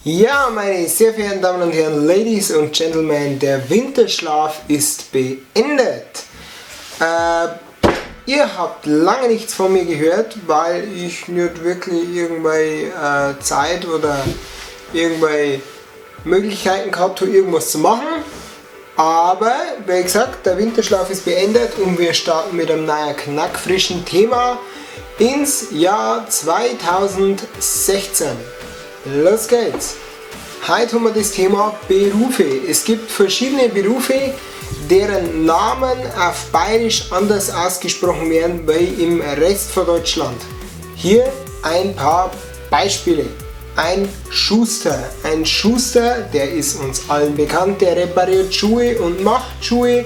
Ja, meine sehr verehrten Damen und Herren, Ladies und Gentlemen, der Winterschlaf ist beendet. Ihr habt lange nichts von mir gehört, weil ich nicht wirklich irgendwie Zeit oder irgendwie Möglichkeiten gehabt habe, irgendwas zu machen. Aber, wie gesagt, der Winterschlaf ist beendet und wir starten mit einem neuen knackfrischen Thema ins Jahr 2016. Los geht's! Heute haben wir das Thema Berufe. Es gibt verschiedene Berufe, deren Namen auf Bayerisch anders ausgesprochen werden wie im Rest von Deutschland. Hier ein paar Beispiele. Ein Schuster. Ein Schuster, der ist uns allen bekannt, der repariert Schuhe und macht Schuhe.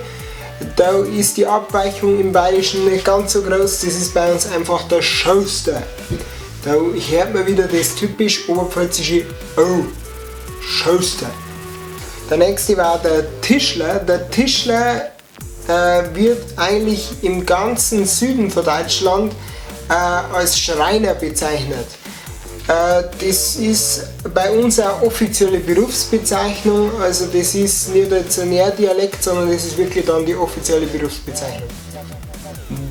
Da ist die Abweichung im Bayerischen nicht ganz so groß, das ist bei uns einfach der Schuster. Da hört man wieder das typisch oberpfälzische Oh, Schuster. Der nächste war der Tischler. Der Tischler wird eigentlich im ganzen Süden von Deutschland als Schreiner bezeichnet. Das ist bei uns eine offizielle Berufsbezeichnung, also das ist nicht jetzt ein Nährdialekt, sondern das ist wirklich dann die offizielle Berufsbezeichnung.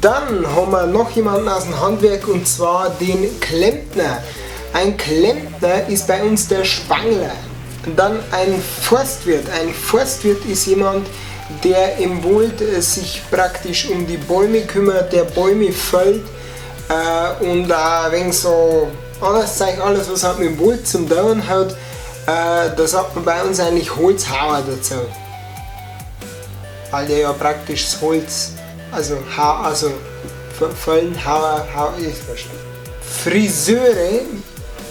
Dann haben wir noch jemanden aus dem Handwerk und zwar den Klempner. Ein Klempner ist bei uns der Spangler. Dann ein Forstwirt. Ein Forstwirt ist jemand, der im Wald sich praktisch um die Bäume kümmert, der Bäume fällt und ein wenig so alles was halt mit dem Wald zum tun hat, da sagt man bei uns eigentlich Holzhauer dazu. Weil der ja praktisch das Holz, also Fällen, Hauer ist wahrscheinlich. Friseure,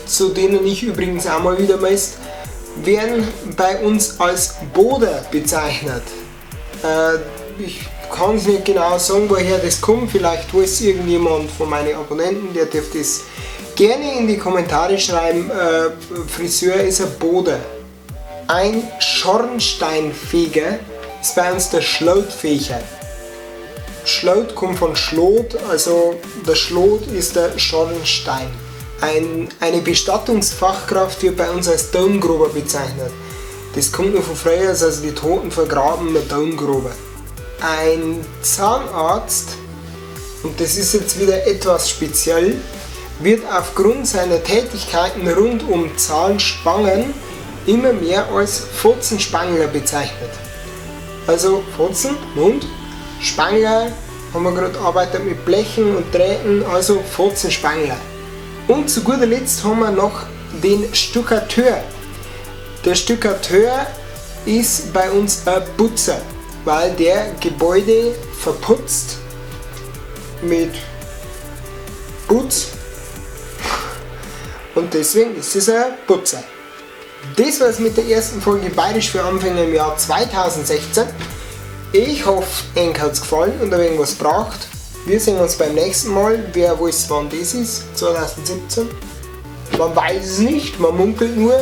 zu denen ich übrigens auch mal wieder meist, werden bei uns als Boder bezeichnet. Ich kann es nicht genau sagen, woher das kommt, vielleicht weiß irgendjemand von meinen Abonnenten, der dürfte das gerne in die Kommentare schreiben. Friseur ist ein Boder. Ein Schornsteinfeger ist bei uns der Schlotfeger. Schlot kommt von Schlot, also der Schlot ist der Schornstein. Eine Bestattungsfachkraft wird bei uns als Domgruber bezeichnet. Das kommt nur von früher, also die Toten vergraben mit Domgruber. Ein Zahnarzt, und das ist jetzt wieder etwas speziell, wird aufgrund seiner Tätigkeiten rund um Zahnspangen immer mehr als Pfotzenspangler bezeichnet. Also Pfotzen, Mund, Spangler, haben wir gerade arbeitet mit Blechen und Drähten, also Pfotzenspangler. Und zu guter Letzt haben wir noch den Stuckateur. Der Stuckateur ist bei uns ein Putzer, weil der Gebäude verputzt mit Putz und deswegen ist es ein Putzer. Das war's mit der ersten Folge Bayerisch für Anfänger im Jahr 2016. Ich hoffe, euch hat es gefallen und ihr irgendwas braucht. Wir sehen uns beim nächsten Mal. Wer weiß, wann das ist? 2017? Man weiß es nicht, man munkelt nur.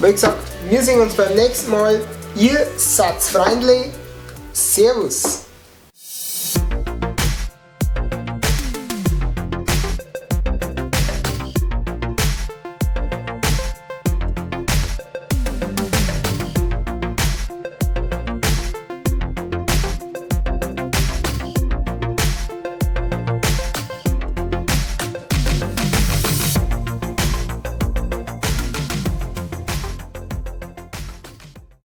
Wie gesagt, wir sehen uns beim nächsten Mal. Ihr seid freundlich. Servus.